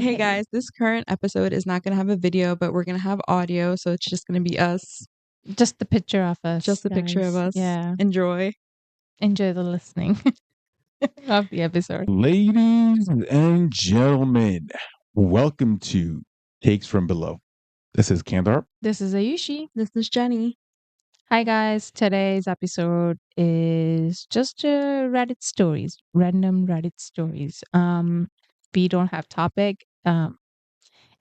Hey guys, this current episode is not going to have a video, but we're going to have audio, so it's just going to be us. Just the picture of us. Just the picture of us. Yeah. Enjoy the listening of the episode. Ladies and gentlemen, welcome to Takesfrombelow. This is Kandarp. This is Aayushi. This is Jenny. Hi guys, today's episode is just Reddit stories, random Reddit stories. We don't have topic.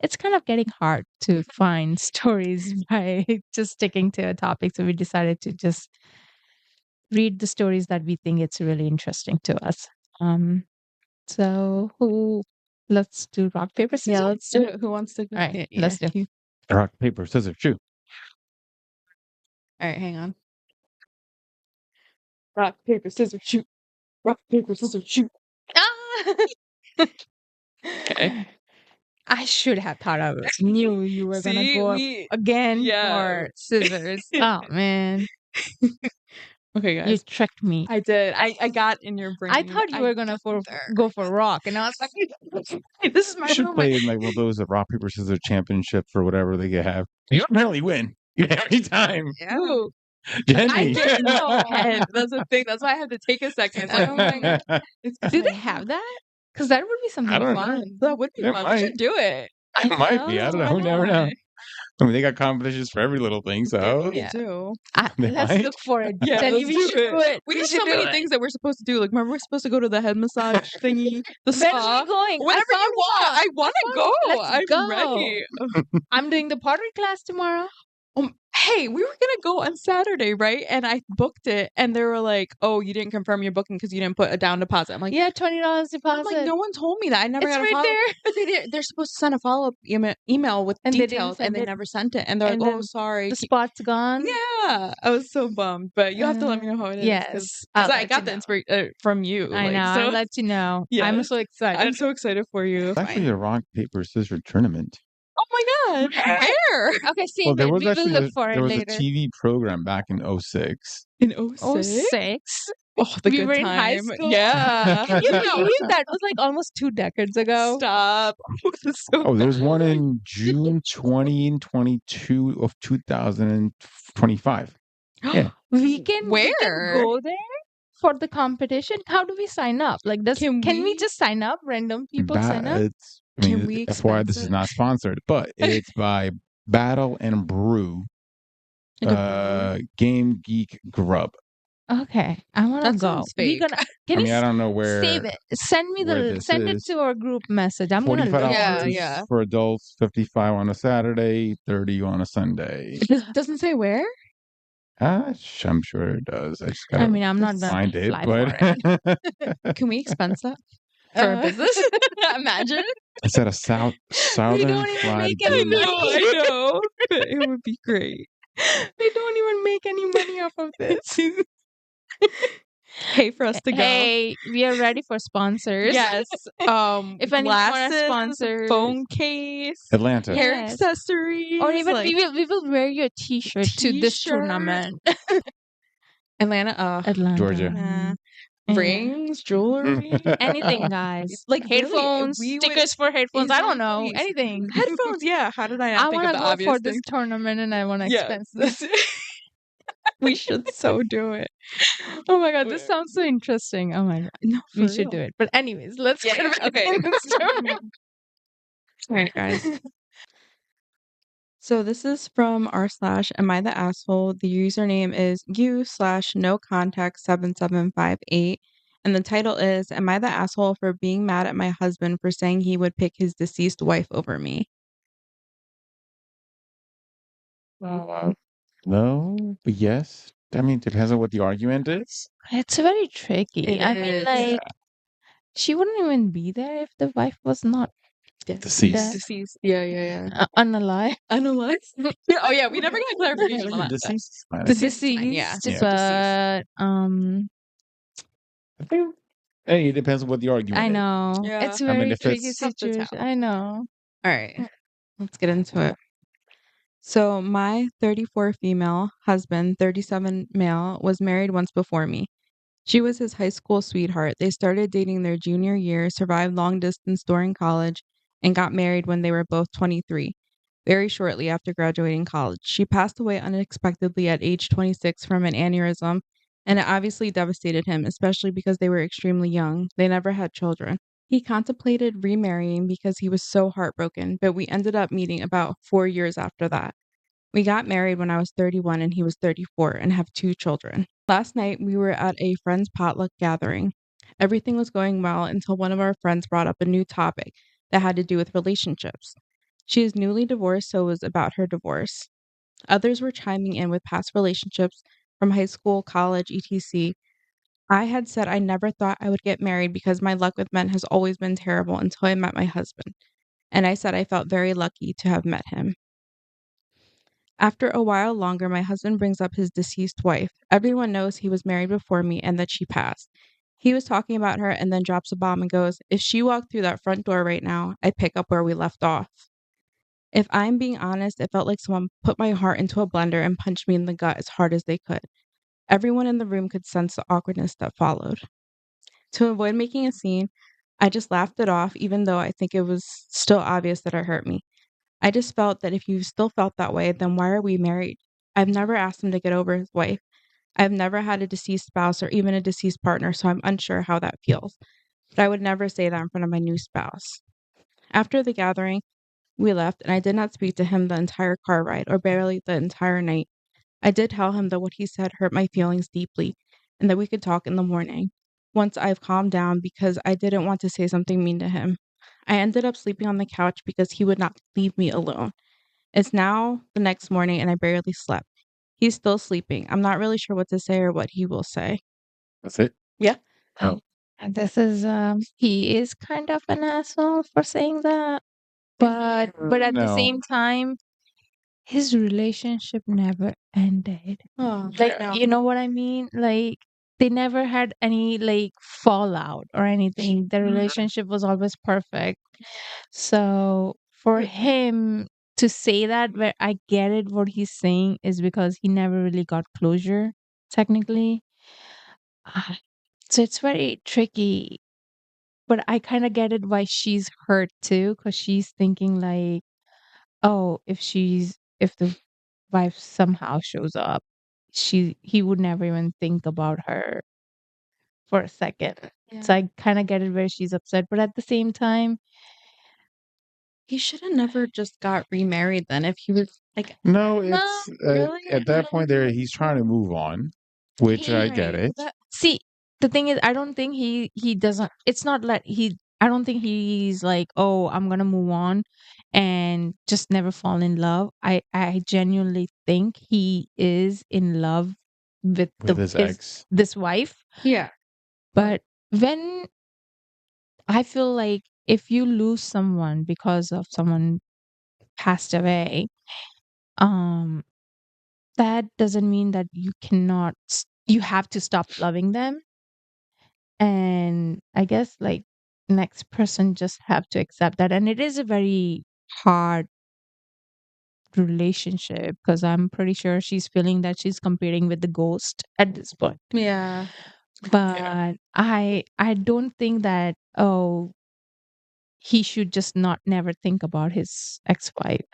It's kind of getting hard to find stories by just sticking to a topic, so we decided to just read the stories that we think it's really interesting to us. Let's do rock, paper, scissors? Yeah, let's do it. Who wants to go? All right, Yeah, let's do. Rock, paper, scissors, shoot. All right, hang on. Rock, paper, scissors, shoot. Rock, paper, scissors, shoot. Ah! Okay. I should have thought of it. Knew you were gonna go again for scissors. Oh man. Okay, guys. You tricked me. I did. I got in your brain. I thought you were gonna go for rock, and I was like, hey, "This is my You should moment." play in like one of those rock, paper, scissors championships or whatever they can have. You apparently win every time. Ooh. Jenny. I didn't know. That's the thing. That's why I had to take a second. It's like, oh my god. Do they have that? Because that would be something I don't fun. know. That would be It fun. might. We should do it. It might be. I don't know. Why Who never know. not? I mean, they got competitions for every little thing, so They do. They Let's might. look for it. Yeah, Jenny, let's we do should do it. We have should so do many it. things that we're supposed to do. Like, remember, we're supposed to go to the head massage thingy, the When are spa. we going? Whenever you want. I want to go. Let's I'm go. ready. I'm doing the pottery class tomorrow. Hey, we were gonna go on Saturday, right? And I booked it, and they were like, "Oh, you didn't confirm your booking because you didn't put a down deposit." I'm like, Yeah, $20 deposit. I'm like, no one told me that. I never It's got a right follow. there. But they're supposed to send a follow up email with And they didn't details, send and they it. never sent it. And they're And like, "Oh, then sorry." The spot's gone. Yeah, I was so bummed, but you have to let me know how it is. Yes, because I'll I let got you the know. inspiration from you. I know. So I'll let you know. Yeah. I'm so excited. I'm so excited for you. It's actually a rock, paper, scissors tournament. Oh my god! Where? Okay, see, Well, there was we will actually look for it there was later. a TV program back in 06. In Oh, 06? 06? Oh, the We good were in high time. school? Yeah. Can you believe that was like almost 2 decades ago? Stop. This is so Oh, there's one bad. in June 20 and 22 of 2025. Yeah. We can Where? go there for the competition. How do we sign up? Like, Can can we we- just sign up? Random people sign up? It's, I mean, Can we that's why this expense is it? not sponsored, but it's by Battle and Brew, Like a Game Geek Grub. Okay, I want to That go. sounds fake. Can you I don't know where. save it? Send me where this send it is. to our group message. I'm gonna $45 look. Yeah, yeah. for adults, 55 on a Saturday, 30 on a Sunday. Doesn't say where? I'm sure it does. I just gotta I mean, I'm not gonna find it, fly for but Can we expense that for a business? Imagine. it's at a southern don't even fried make any brew. money. I know. But it would be great. They don't even make any money off of this. Pay for us to go. Hey, we are ready for sponsors. Yes. If anyone wants glasses, sponsors, phone case, Atlanta. hair Yes. accessories, or even like, we will wear your T-shirt to this T-shirt. tournament. Atlanta. Atlanta, Georgia. Yeah. Rings, jewelry. anything, guys. Like, really, Headphones, we would- stickers for headphones. I don't know Exactly. anything. Headphones, yeah. How did I not I think want of to the go obvious for this things? tournament, and I want to Yeah. expense this. We should so do it. Oh my god, this sounds so interesting. Oh my god, No, we should do it. But anyways, let's Yeah, get yeah, back okay. into the story. All right, guys. So this is from r/am I the asshole. The username is u/no contact7758, and the title is "Am I the asshole for being mad at my husband for saying he would pick his deceased wife over me?" No, but yes. I mean, depends on what the argument is. It's very tricky. It I mean, is. like, she wouldn't even be there if the wife was not Deceased. Deceased. Yeah. unalive. Unalive. Oh yeah, we never got clarification on that. Deceased is fine. Deceased, Yeah, but I think, hey, it depends on what the argument I is. know Yeah. it's I a mean, very if tricky it's tough to situation. tell. I know. All right, let's get into it. So my 34 female husband, 37 male, was married once before me. She was his high school sweetheart. They started dating their junior year, survived long distance during college, and got married when they were both 23, very shortly after graduating college. She passed away unexpectedly at age 26 from an aneurysm, and it obviously devastated him, especially because they were extremely young. They never had children. He contemplated remarrying because he was so heartbroken, but we ended up meeting about 4 years after that. We got married when I was 31 and he was 34 and have 2 children. Last night, we were at a friend's potluck gathering. Everything was going well until one of our friends brought up a new topic that had to do with relationships. She is newly divorced, so it was about her divorce. Others were chiming in with past relationships from high school, college, etc. I had said I never thought I would get married because my luck with men has always been terrible until I met my husband. And I said I felt very lucky to have met him. After a while longer, my husband brings up his deceased wife. Everyone knows he was married before me and that she passed. He was talking about her and then drops a bomb and goes, "If she walked through that front door right now, I'd pick up where we left off." If I'm being honest, it felt like someone put my heart into a blender and punched me in the gut as hard as they could. Everyone in the room could sense the awkwardness that followed. To avoid making a scene, I just laughed it off, even though I think it was still obvious that it hurt me. I just felt that if you still felt that way, then why are we married? I've never asked him to get over his wife. I've never had a deceased spouse or even a deceased partner, so I'm unsure how that feels. But I would never say that in front of my new spouse. After the gathering, we left, and I did not speak to him the entire car ride, or barely the entire night. I did tell him that what he said hurt my feelings deeply, and that we could talk in the morning, once I've calmed down, because I didn't want to say something mean to him. I ended up sleeping on the couch because he would not leave me alone. It's now the next morning and I barely slept. He's still sleeping. I'm not really sure what to say or what he will say. That's it. Yeah. Oh, And this is he is kind of an asshole for saying that. But at the no. same time, his relationship never ended. Oh, Like, no. you know what I mean? Like, they never had any like fallout or anything. The relationship was always perfect. So for him to say that, where I get it, what he's saying is because he never really got closure, technically. Ah, so it's very tricky. But I kind of get it why she's hurt too, because she's thinking like, oh, if the wife somehow shows up, he would never even think about her for a second. So Yeah. I kind of get it where she's upset, but at the same time, He should have never just got remarried then if he was like, No, no, it's really, at I that don't point there, think he's trying to move on, which I get right. it. see, the thing is, I don't think he doesn't. It's not like he. I don't think he's like, oh, I'm gonna move on, and just never fall in love. I genuinely think he is in love with With his his ex. this wife. Yeah. But when I feel like if you lose someone because of someone passed away, um, that doesn't mean that you cannot. You have to stop loving them. And I guess like next person just have to accept that. And it is a very hard relationship because I'm pretty sure she's feeling that she's competing with the ghost at this point. Yeah. But I don't think that, oh, he should just not never think about his ex-wife.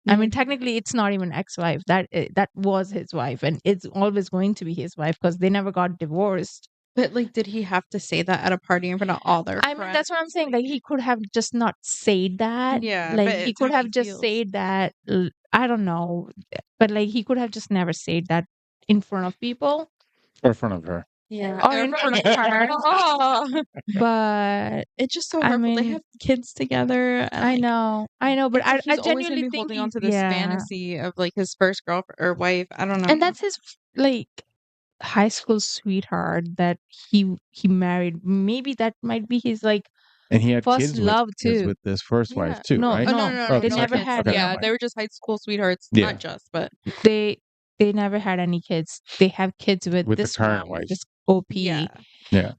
I mean, technically, it's not even ex-wife. That was his wife, and it's always going to be his wife because they never got divorced. But like, did he have to say that at a party in front of all their I mean, friends? that's what I'm saying. Like, he could have just not said that. Yeah, Like, but he it's could how have he just feels. said that. I don't know, but like, he could have just never said that in front of people Or in front of her. Yeah. or in front of her. Oh, But it's just so I hurtful. They mean, have kids together, and I like, know, but it's like I he's always gonna genuinely be think holding on he's to this yeah, fantasy of like his first girlfriend or wife. I don't know. and that's his like high school sweetheart that he married. Maybe that might be his like And he had first kids with love too. this first wife Yeah. too, No, right? Oh no, no, no, Oh, no, they the no never second. kids. had Okay, never Yeah, mind. they were just high school sweethearts. Yeah, Not just, but they they never had any kids. They have kids with with the this one, current wife. this OP. yeah. Yeah,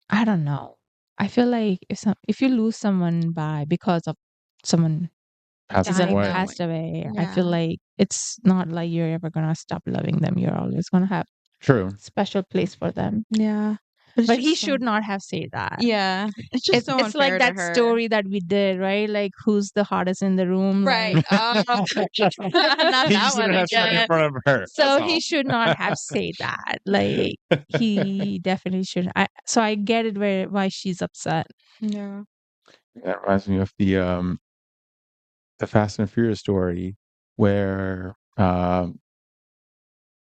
I don't know. I feel like if you lose someone because of someone passing Dying away. passed away, I Yeah. feel like it's not like you're ever gonna stop loving them. You're always gonna have True. special place for them. Yeah. But he should not have said that. Yeah, it's just so It's like unfair to that her. story that we did, right? Like, who's the hottest in the room? Right. Like, Not He that just one didn't have something in again. front of her. so That's he all. should not have said that. Like, he definitely should. So I get it why she's upset. Yeah. That reminds me of the Fast and Furious story where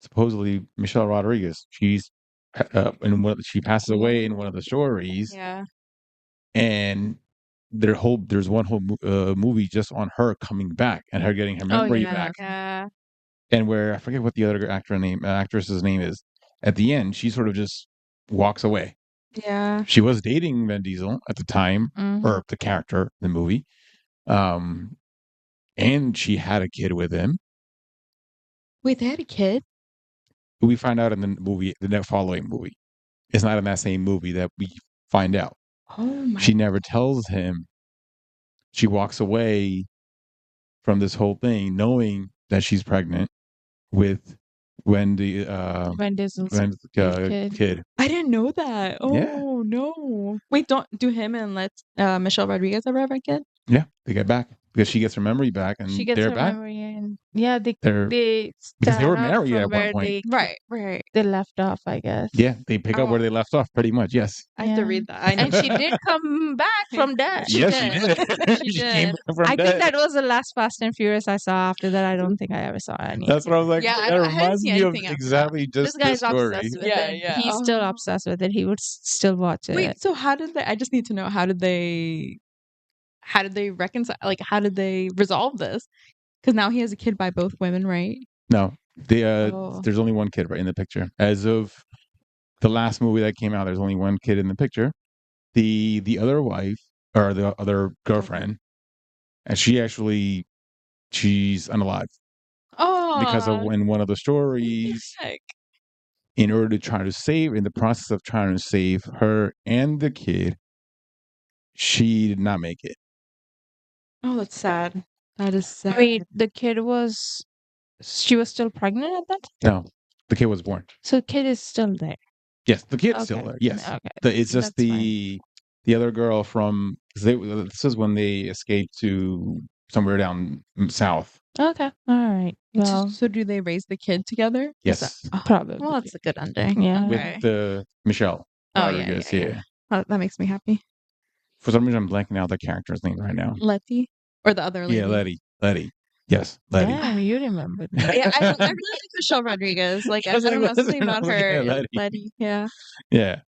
supposedly Michelle Rodriguez, she passes away in one of the stories, Yeah. and there's one whole movie just on her coming back and her getting her Oh, memory yeah. back, Yeah. and where I forget what the other actress's name is. At the end, she sort of just walks away. Yeah. She was dating Vin Diesel at the time, Mhm. or the character, the movie, and she had a kid with him. Wait, they had a kid? We find out in the movie, the next following movie. It's not in that same movie that we find out. Oh my. She never tells him. She walks away from this whole thing knowing that she's pregnant with Wendy, Vin Diesel's Wendy's kid. kid. I didn't know that. Yeah. Oh no. Wait, don't do him and let Michelle Rodriguez ever have a kid? Yeah, they get back because she gets her memory back, and She gets they're her back. memory, and yeah, They're they because they were start off married from at one where point. Right. they left off, I guess. Yeah, they pick up where they left off, pretty much. Yes. I have to Yeah. read that. I And know. she did come back from death. She Yes, she did. did. She came did. back from I dead. think that was the last Fast and Furious I saw. After that, I don't think I ever saw any. That's what I was like. Yeah, I that hadn't reminds seen me of anything after exactly This just guy's this story. obsessed with Yeah, it. yeah. He's still Oh. obsessed with it. He would still watch it. Wait, so how did they? I just need to know how did they reconcile? Like, how did they resolve this? Because now he has a kid by both women, right? No, Oh. there's only one kid right in the picture. As of the last movie that came out, there's only one kid in the picture. The other wife or the other girlfriend, and she's unalive Oh. because of in one of the stories. Heck. In order to try to save, in the process of trying to save her and the kid, she did not make it. Oh, that's sad. That is sad. Wait, she was still pregnant at that time? No, the kid was born. So the kid is still there. Yes, the kid's still Okay. there. Yes, Okay. it's just That's fine. the other girl from this is when they escaped to somewhere down south. Okay. All right. Well, So do they raise the kid together? Is Yes, that- oh, probably. well, that's a good ending. Yeah. Okay. with Michelle Oh, yeah, Rodriguez. yeah. Oh, that makes me happy. For some reason, I'm blanking out the character's name right now. Letty or the other lady? Yeah, Letty. Yes, Letty. Damn, you remember. Yeah, I really like Michelle Rodriguez. Like, I That's don't what know it was, something and I about was like, her. yeah, Letty. Letty, yeah. Yeah,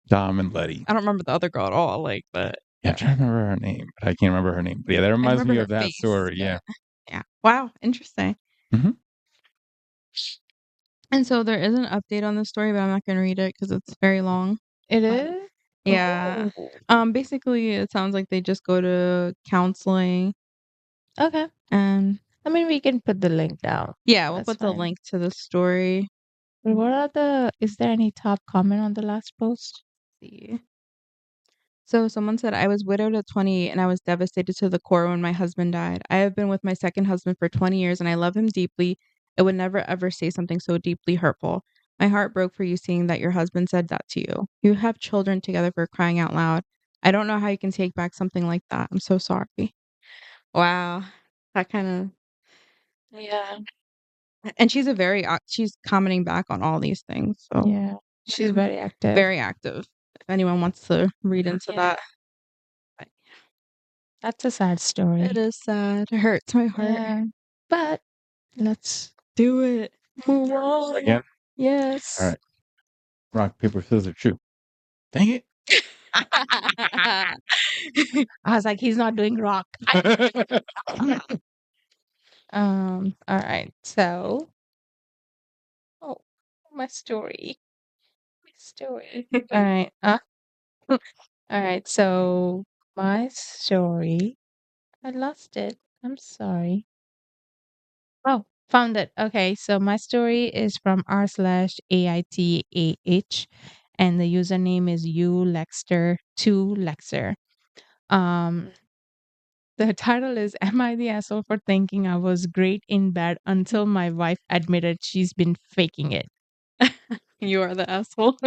Dom and Letty. I don't remember the other girl at all. Like, but Yeah, I'm trying to remember her name, but I can't remember her name. But yeah, that I reminds remember me her of that face, story. but- Yeah. Yeah. Wow. Interesting. Mhm. And so there is an update on the story, but I'm not going to read it because it's very long. It is? Yeah. Oh. Basically, it sounds like they just go to counseling, Okay. and I mean, we can put the link down. yeah, we'll That's put the fine. link to the story. Is there any top comment on the last post? See. So someone said, I was widowed at 28 and I was devastated to the core when my husband died. I have been with my second husband for 20 years and I love him deeply. I would never ever say something so deeply hurtful. My heart broke for you seeing that your husband said that to you. You have children together, for crying out loud. I don't know how you can take back something like that. I'm so sorry. Wow. That kind of. Yeah. And she's she's commenting back on all these things. So Yeah. She's very active. very active. If anyone wants to read into that. That's a sad story. It is sad. It hurts my heart. Yeah. But let's Do it. Move on. Again. Yes. All right. Rock, paper, scissors, shoot. Dang it. I was like, he's not doing rock. All right. So my story. All right. All right. So my story. I lost it. I'm sorry. Oh, found it. Okay, so my story is from r/AITAH, and the username is ulexter2lexer. The title is Am I the asshole for thinking I was great in bed until my wife admitted she's been faking it? You are the asshole.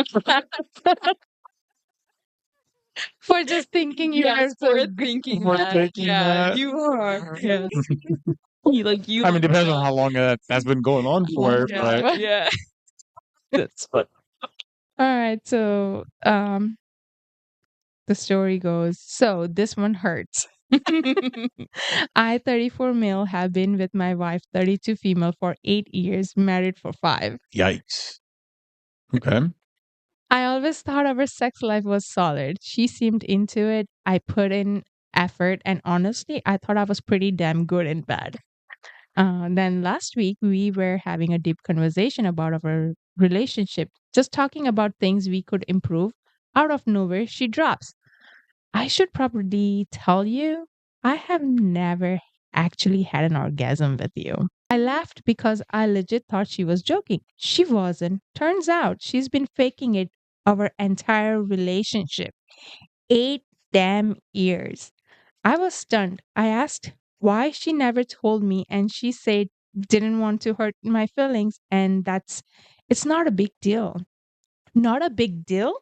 For just thinking you Yes, are so for good. thinking For that. thinking Yeah, that. you are. Yes. You I mean, don't depends on know. how long that's been going on for, Yeah, but yeah. That's fun. All right, so the story goes, so this one hurts. I, 34 male, have been with my wife, 32 female, for 8 years, married for 5. yikes. Okay. I always thought our sex life was solid. She seemed into it. I put in effort, and honestly, I thought I was pretty damn good in bed. Then last week, we were having a deep conversation about our relationship, just talking about things we could improve. Out of nowhere, she drops, I should probably tell you, I have never actually had an orgasm with you. I laughed because I legit thought she was joking. She wasn't. Turns out she's been faking it our entire relationship. 8 damn years. I was stunned. I asked why she never told me, and she said didn't want to hurt my feelings, and it's not a big deal. Not a big deal?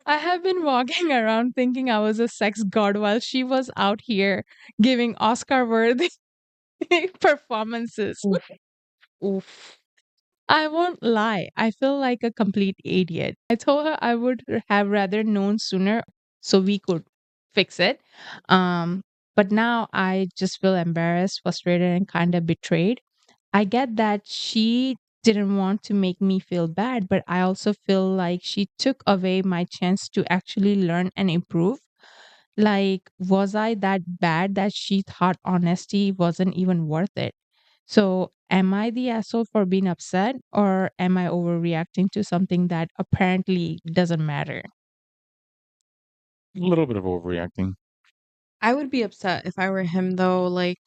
I have been walking around thinking I was a sex god while she was out here giving Oscar worthy performances. Oof. I won't lie, I feel like a complete idiot. I told her I would have rather known sooner so we could fix it. Um, but now I just feel embarrassed, frustrated, and kind of betrayed. I get that she didn't want to make me feel bad, but I also feel like she took away my chance to actually learn and improve. Like, was I that bad that she thought honesty wasn't even worth it? So, am I the asshole for being upset, or am I overreacting to something that apparently doesn't matter? A little bit of overreacting. I would be upset if I were him, though. Like,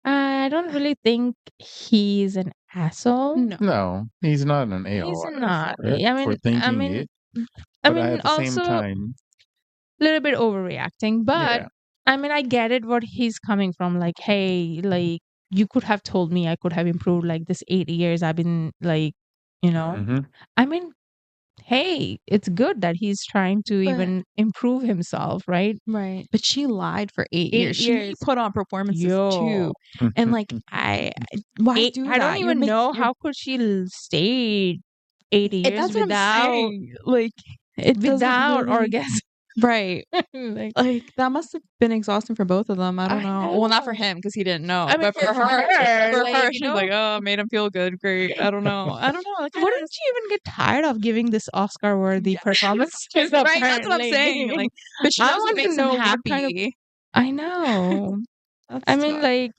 I don't really think he's an asshole. no. No, he's not an He's a-hole not. for I thinking mean, it, but at the same also time, little bit overreacting, but yeah. I get it what he's coming from. Like, hey, like you could have told me I could have improved like this 8 years. I've been like, you know, Hmm. I mean, hey, it's good that he's trying to But even improve himself, right? right. But she lied for 8 years. Eight She years. put on performances Yo. too. And like why Eight, do I don't that? even know how could she stay 8 years That's what I'm without saying. Like it doesn't without really orgasm. right. Like, Like that must have been exhausting for both of them. I don't I know. Well, not for know. him because he didn't know. I mean, But for her, for like, her, she's like, oh, made him feel good. Great. I don't know. I don't know. Like, I wouldn't just, she even get tired of giving this Oscar-worthy yeah. performance? Right. That's what I'm Apparently, saying. Like, but she I knows what want to makes him know what kind of. happy. I know. I That's mean, tough. like,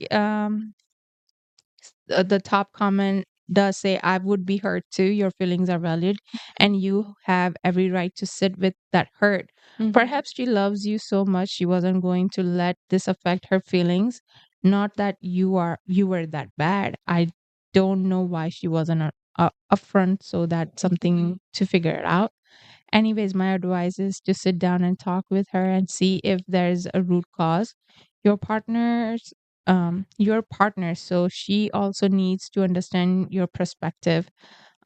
the top comment does say, I would be hurt too. Your feelings are valid, and you have every right to sit with that hurt. Mhm. Perhaps she loves you so much she wasn't going to let this affect her feelings. Not that you were that bad. I don't know why she wasn't upfront, so that's something to figure it out. Anyways, my advice is to sit down and talk with her and see if there's a root cause. Your partner's your partner, so she also needs to understand your perspective.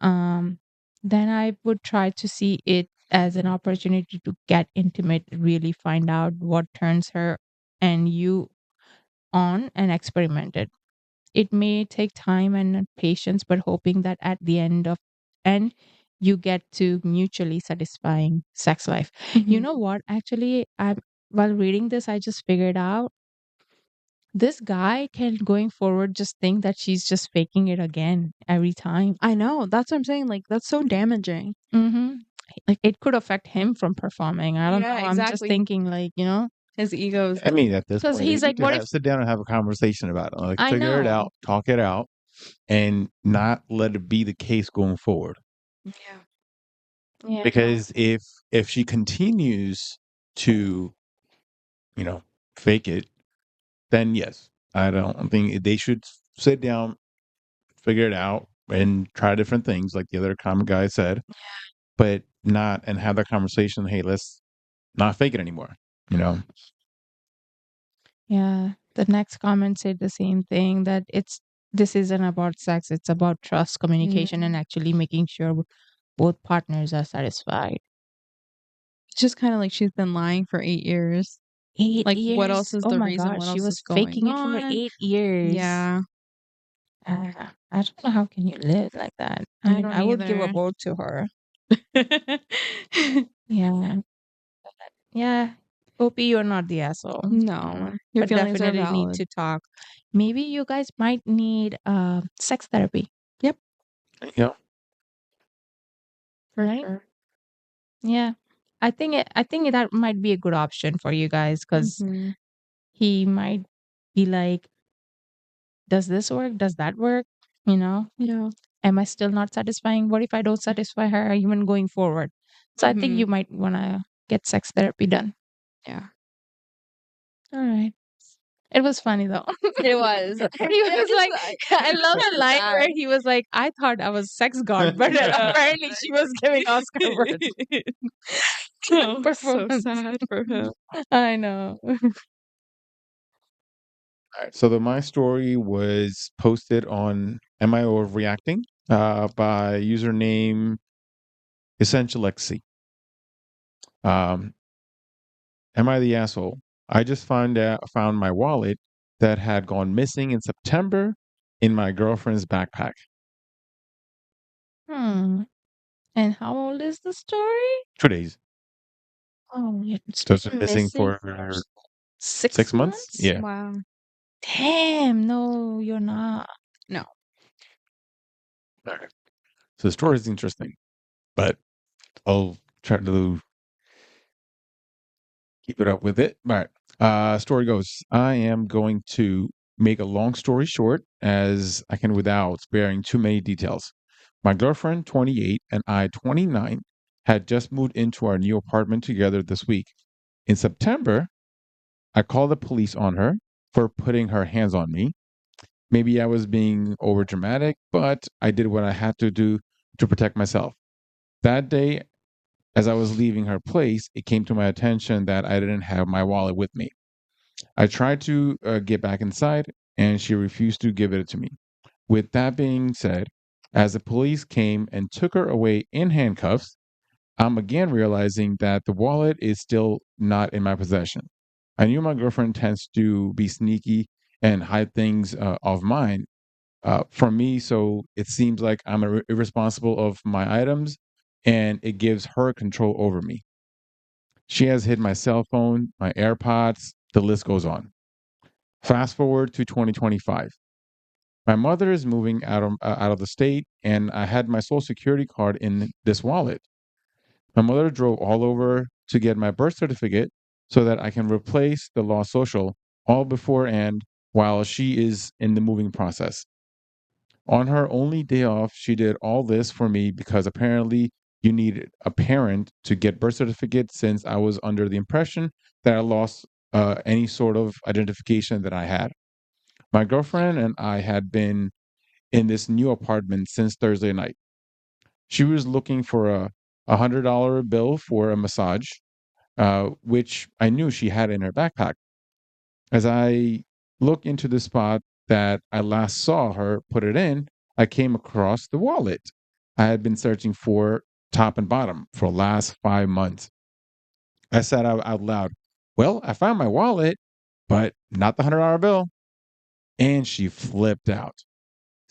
Um, then I would try to see it as an opportunity to get intimate, really find out what turns her and you on and experiment it. It may take time and patience, but hoping that at the end you get to mutually satisfying sex life. You Mhm. know what? Actually, I while reading this, I just figured out this guy can going forward just think that she's just faking it again every time. I know. That's what I'm saying. Like, that's so damaging. Mm-hmm. Like, It could affect him from performing. I don't yeah, know. I'm just exactly. thinking, like, His ego is I mean, at this because point, they he's need like, to what if sit down and have a conversation about it. Like, I figure it know? out, talk it out, and not let it be the case going forward. yeah. Yeah. Because if she continues to, you know, fake it, then yes, I don't think they should sit down, figure it out, and try different things, like the other common guy said, but not and have that conversation. Hey, let's not fake it anymore. You know. Yeah. The next comment said the same thing that this isn't about sex, it's about trust, communication, and actually making sure both partners are satisfied. It's just kind of like she's been lying for 8 years. 8 Like, years. what else is Oh the my reason? God, What she else was is going faking it for on? 8 years. Yeah. I don't know how can you live like that. I mean, don't I would give a either. vote to her. Yeah. Yeah. Hope you're not the asshole. No, your But feelings are definitely need valid. to talk. Maybe you guys might need sex therapy. Yep. Yeah. Right? Yeah. I think that might be a good option for you guys because Mhm. he might be like, does this work? Does that work? You know? Yeah. Am I still not satisfying? What if I don't satisfy her even going forward? So I think you might want to get sex therapy done. Yeah. All right. It was funny though. It was. And he was like, I love the line where he was like, I thought I was sex god, but apparently she was giving Oscar words. Oh, so Performance. sad for him. I know. All right. So my story was posted on Am I Overreacting by username EssentialXC. Am I the asshole? I just found my wallet that had gone missing in September in my girlfriend's backpack. And how old is the story? 2 days. Oh, it's So it's been been missing for 6 months? Yeah. Wow. Damn, no, you're not. No. All right. So the story is interesting, but I'll try to keep it up with it. All right. Story goes, I am going to make a long story short as I can without sparing too many details. My girlfriend, 28, and I, 29, had just moved into our new apartment together this week. In September, I called the police on her for putting her hands on me. Maybe I was being overdramatic, but I did what I had to do to protect myself. That day, as I was leaving her place, it came to my attention that I didn't have my wallet with me. I tried to get back inside, and she refused to give it to me. With that being said, as the police came and took her away in handcuffs, I'm again realizing that the wallet is still not in my possession. I knew my girlfriend tends to be sneaky and hide things of mine from me, so it seems like I'm irresponsible of my items, and it gives her control over me. She has hid my cell phone, my AirPods, the list goes on. Fast forward to 2025. My mother is moving out of the state, and I had my social security card in this wallet. My mother drove all over to get my birth certificate so that I can replace the lost social all before and while she is in the moving process. On her only day off, she did all this for me because apparently you need a parent to get birth certificate since I was under the impression that I lost any sort of identification that I had. My girlfriend and I had been in this new apartment since Thursday night. She was looking for a $100 bill for a massage, which I knew she had in her backpack. As I look into the spot that I last saw her put it in, I came across the wallet I had been searching for top and bottom for the last 5 months. I said out loud, well, I found my wallet, but not the $100 bill. And she flipped out,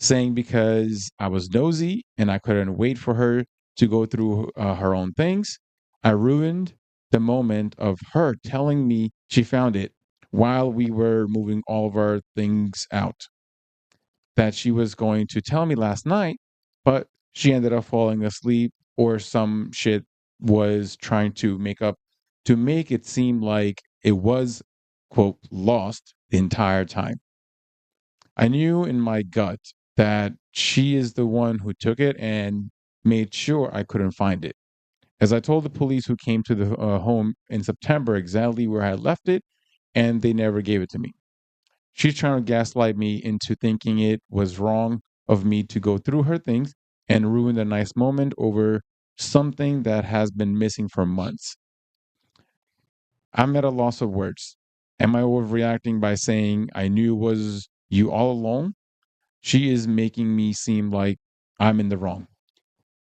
saying because I was nosy and I couldn't wait for her to go through her own things, I ruined the moment of her telling me she found it while we were moving all of our things out. That she was going to tell me last night, but she ended up falling asleep or some shit was trying to make it seem like it was, quote, lost the entire time. I knew in my gut that she is the one who took it and made sure I couldn't find it. As I told the police who came to the home in September exactly where I had left it, and they never gave it to me. She's trying to gaslight me into thinking it was wrong of me to go through her things and ruin a nice moment over something that has been missing for months. I'm at a loss of words. Am I overreacting by saying I knew it was you all along? She is making me seem like I'm in the wrong.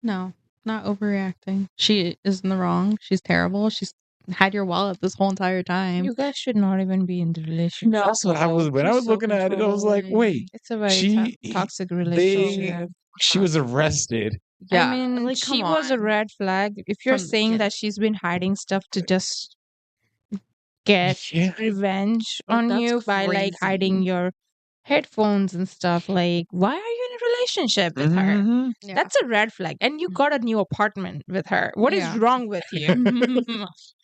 No, not overreacting. She is in the wrong. She's terrible. She's had your wallet this whole entire time. You guys should not even be in the relationship. No, that's what I was when I She's was so looking at it. I was like, wait, It's a very she toxic they relationship. she was arrested. Yeah, I mean, like, she come was a on. red flag. If you're From the saying that beginning. she's been hiding stuff to just get Yeah. revenge Like, on that's you by like hiding crazy. your headphones and stuff, like, why are you in a relationship with her? Mhm. Yeah. That's a red flag. And you got a new apartment with her. What is Yeah. wrong with you?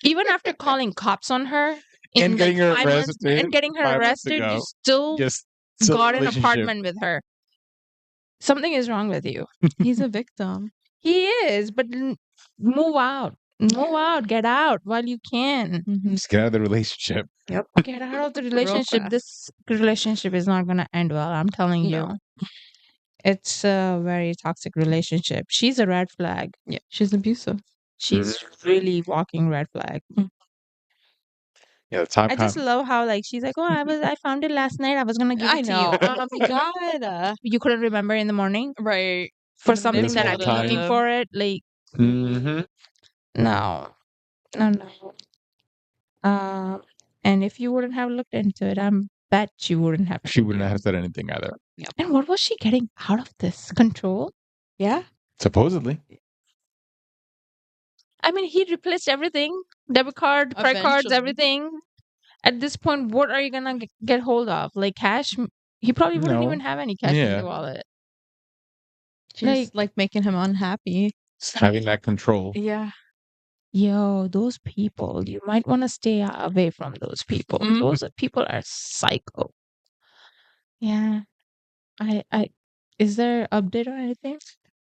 Even after calling cops on her in And getting like her 5 months arrested and getting her 5 months arrested, you ago. still Just got an relationship. apartment with her. Something is wrong with you. He's a victim. He is, but move out. Move out. Get out while you can. Just get out of the relationship. Yep. Get out of the relationship. fast. This relationship is not going to end well. I'm telling you. No. It's a very toxic relationship. She's a red flag. Yeah, she's abusive. She's really walking red flag. Yeah, the top I just love how like she's like, oh, I found it last night. I was gonna give it I to know. you. Oh my god. You couldn't remember in the morning Right. for something that I've been looking Manipulative. for it. Like, Mm-hmm. no, no, no. And if you wouldn't have looked into it, I bet you wouldn't have. She told wouldn't you. have said anything either. And what was she getting out of this? Control? Yeah. Supposedly. I mean, he replaced everything. Debit card, credit cards, Eventually. everything. At this point, what are you gonna get hold of? Like cash? He probably wouldn't No. even have any cash in Yeah. his wallet. She's like making him unhappy. Just having that control. Yeah. Yo, those people, you might want to stay away from those people. Mhm. Those people are psycho. Yeah. Is there update or anything?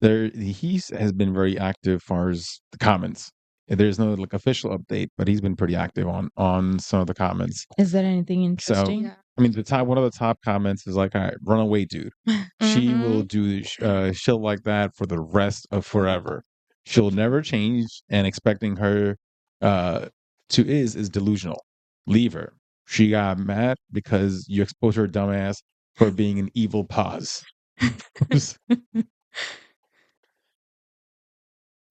He has been very active as far as the comments. There's no like official update, but he's been pretty active on some of the comments. Is there anything interesting? Yeah. I mean, one of the top comments is like, "All right, run away, dude. She will do shit like that for the rest of forever. She'll never change, and expecting her is delusional. Leave her. She got mad because you exposed her dumbass for being an evil pause."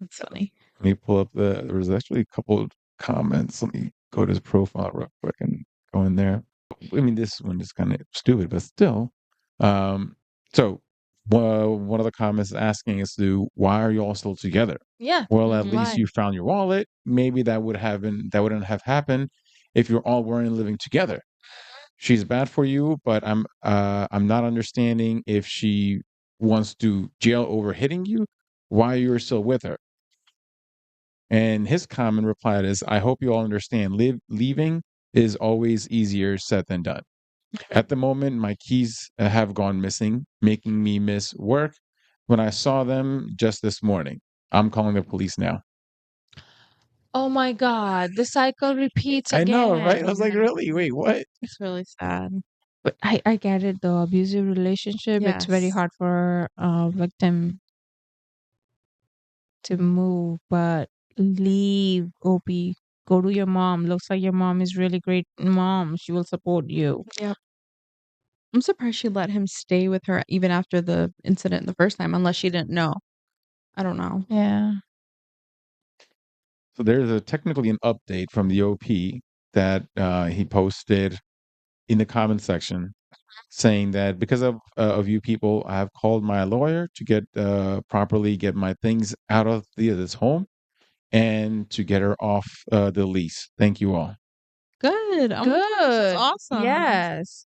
That's funny. Let me pull up there was actually a couple of comments. Let me go to his profile real quick and go in there. I mean, this one is kind of stupid, but still. So one of the comments asking is why are you all still together? Yeah. Well, at least Why? you found your wallet. Maybe that wouldn't have happened if you all weren't living together. She's bad for you, but I'm not understanding if she wants to jail over hitting you, why you're still with her. And his common reply is, I hope you all understand, leaving is always easier said than done. At the moment, my keys have gone missing, making me miss work when I saw them just this morning. I'm calling the police now. Oh my God. The cycle repeats I again. know, right? I was like, really? Wait, what? It's really sad. But I get it though. Abusive relationship, it's very Yes. hard for a victim to move, but leave, OP. Go to your mom. Looks like your mom is really great mom. She will support you. Yep. I'm surprised she let him stay with her even after the incident the first time, unless she didn't know. I don't know. Yeah. So there's technically an update from the OP that he posted in the comment section saying that because of you people, I have called my lawyer to get properly get my things out of this home and to get her off the lease. Thank you all. Good. Oh my gosh, that's Good. awesome. Yes.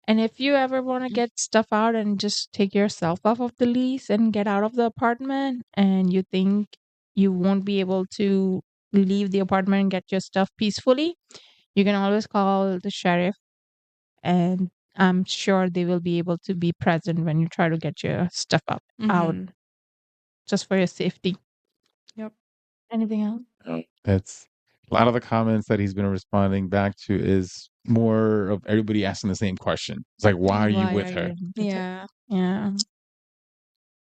And if you ever want to get stuff out and just take yourself off of the lease and get out of the apartment, and you think you won't be able to leave the apartment and get your stuff peacefully, you can always call the sheriff, and I'm sure they will be able to be present when you try to get your stuff out Mhm. just for your safety. Yep. Anything else? It's a lot of the comments that he's been responding back to is more of everybody asking the same question. It's like, why are you with her? Yeah. Yeah.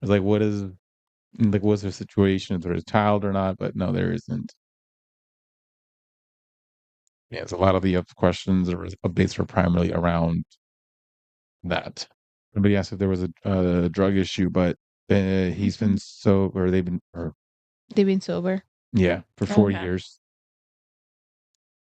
It's like, what's their situation? Is there a child or not? But no, there isn't. Yeah, it's a lot of the questions or updates are primarily around that. Somebody asked if there was a drug issue, but He's been sober. They've been, or They've been sober. yeah, for 4 Okay. years.